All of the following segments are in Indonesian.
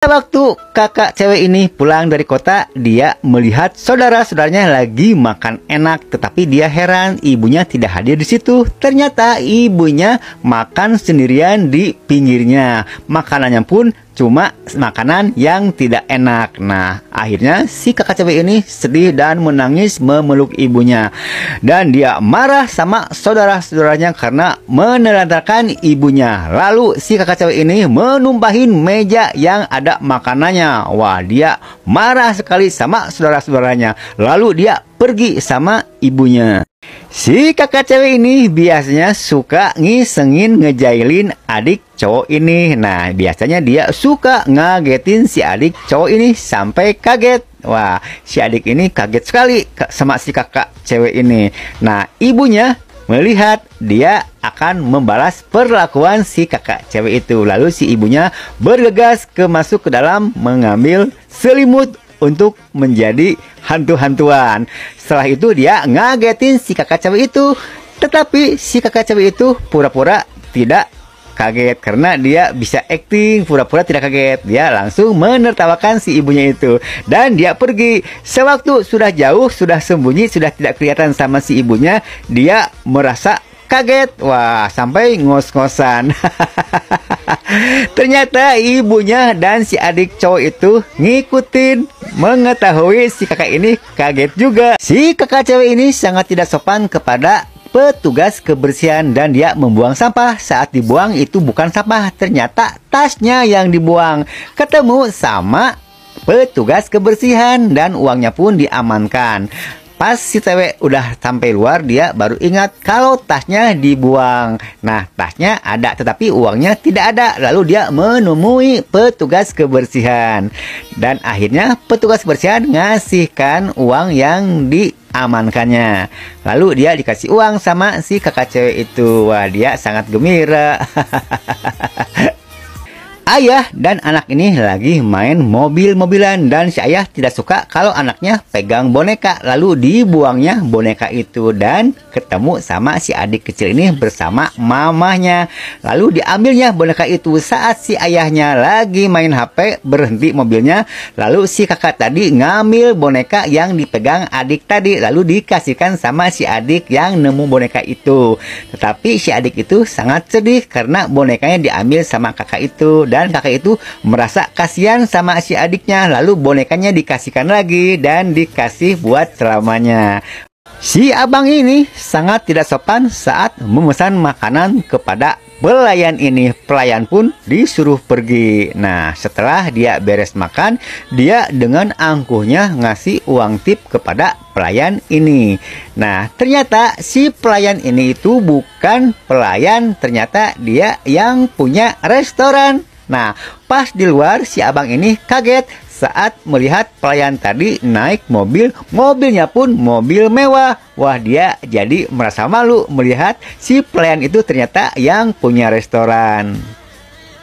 Waktu kakak cewek ini pulang dari kota, dia melihat saudara-saudaranya lagi makan enak, tetapi dia heran ibunya tidak hadir di situ. Ternyata ibunya makan sendirian di pinggirnya. Makanannya pun cuma makanan yang tidak enak. Nah, akhirnya si kakak cewek ini sedih dan menangis memeluk ibunya. Dan dia marah sama saudara-saudaranya karena menelantarkan ibunya. Lalu si kakak cewek ini menumpahin meja yang ada makanannya. Wah, dia marah sekali sama saudara-saudaranya. Lalu dia pergi sama ibunya. Si kakak cewek ini biasanya suka ngisengin ngejailin adik cowok ini. Nah, biasanya dia suka ngagetin si adik cowok ini sampai kaget. Wah, si adik ini kaget sekali sama si kakak cewek ini. Nah, ibunya melihat dia akan membalas perlakuan si kakak cewek itu. Lalu si ibunya bergegas masuk ke dalam mengambil selimut untuk menjadi hantu-hantuan. Setelah itu dia ngagetin si kakak cewek itu. Tetapi si kakak cewek itu pura-pura tidak kaget karena dia bisa acting pura-pura tidak kaget. Dia langsung menertawakan si ibunya itu dan dia pergi. Sewaktu sudah jauh, sudah sembunyi, sudah tidak kelihatan sama si ibunya, dia merasa kaget. Wah, sampai ngos-ngosan. Ternyata ibunya dan si adik cowok itu ngikutin, mengetahui si kakak ini kaget juga. Si kakak cewek ini sangat tidak sopan kepada petugas kebersihan dan dia membuang sampah. Saat dibuang itu bukan sampah, ternyata tasnya yang dibuang. Ketemu sama petugas kebersihan dan uangnya pun diamankan. Pas si cewek udah sampai luar, dia baru ingat kalau tasnya dibuang. Nah, tasnya ada tetapi uangnya tidak ada. Lalu dia menemui petugas kebersihan. Dan akhirnya petugas kebersihan ngasihkan uang yang diamankannya. Lalu dia dikasih uang sama si kakak cewek itu. Wah, dia sangat gembira. Ayah dan anak ini lagi main mobil-mobilan dan si ayah tidak suka kalau anaknya pegang boneka. Lalu dibuangnya boneka itu dan ketemu sama si adik kecil ini bersama mamahnya. Lalu diambilnya boneka itu saat si ayahnya lagi main HP, berhenti mobilnya. Lalu si kakak tadi ngambil boneka yang dipegang adik tadi. Lalu dikasihkan sama si adik yang nemu boneka itu. Tetapi si adik itu sangat sedih karena bonekanya diambil sama kakak itu. Dan kakak itu merasa kasihan sama si adiknya. Lalu bonekanya dikasihkan lagi dan dikasih buat selamanya. Si abang ini sangat tidak sopan saat memesan makanan kepada pelayan ini. Pelayan pun disuruh pergi. Nah, setelah dia beres makan, dia dengan angkuhnya ngasih uang tip kepada pelayan ini. Nah, ternyata si pelayan ini itu bukan pelayan, ternyata dia yang punya restoran. Nah, pas di luar si abang ini kaget saat melihat pelayan tadi naik mobil. Mobilnya pun mobil mewah. Wah, dia jadi merasa malu melihat si pelayan itu ternyata yang punya restoran.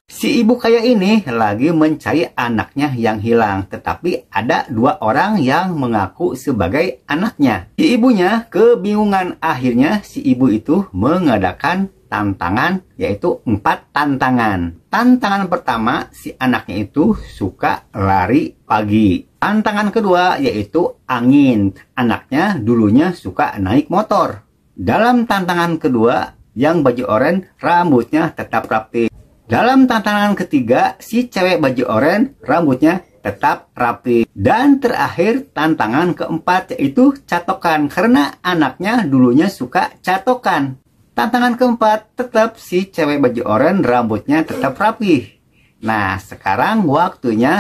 Si ibu kaya ini lagi mencari anaknya yang hilang, tetapi ada dua orang yang mengaku sebagai anaknya. Si ibunya kebingungan. Akhirnya si ibu itu mengadakan tantangan, yaitu 4 tantangan. Tantangan pertama, si anaknya itu suka lari pagi. Tantangan kedua yaitu angin. Anaknya dulunya suka naik motor. Dalam tantangan kedua, yang baju oranye rambutnya tetap rapi. Dalam tantangan ketiga, si cewek baju oranye rambutnya tetap rapi. Dan terakhir tantangan keempat yaitu catokan, karena anaknya dulunya suka catokan. Tantangan keempat, tetap si cewek baju oranye rambutnya tetap rapi. Nah, sekarang waktunya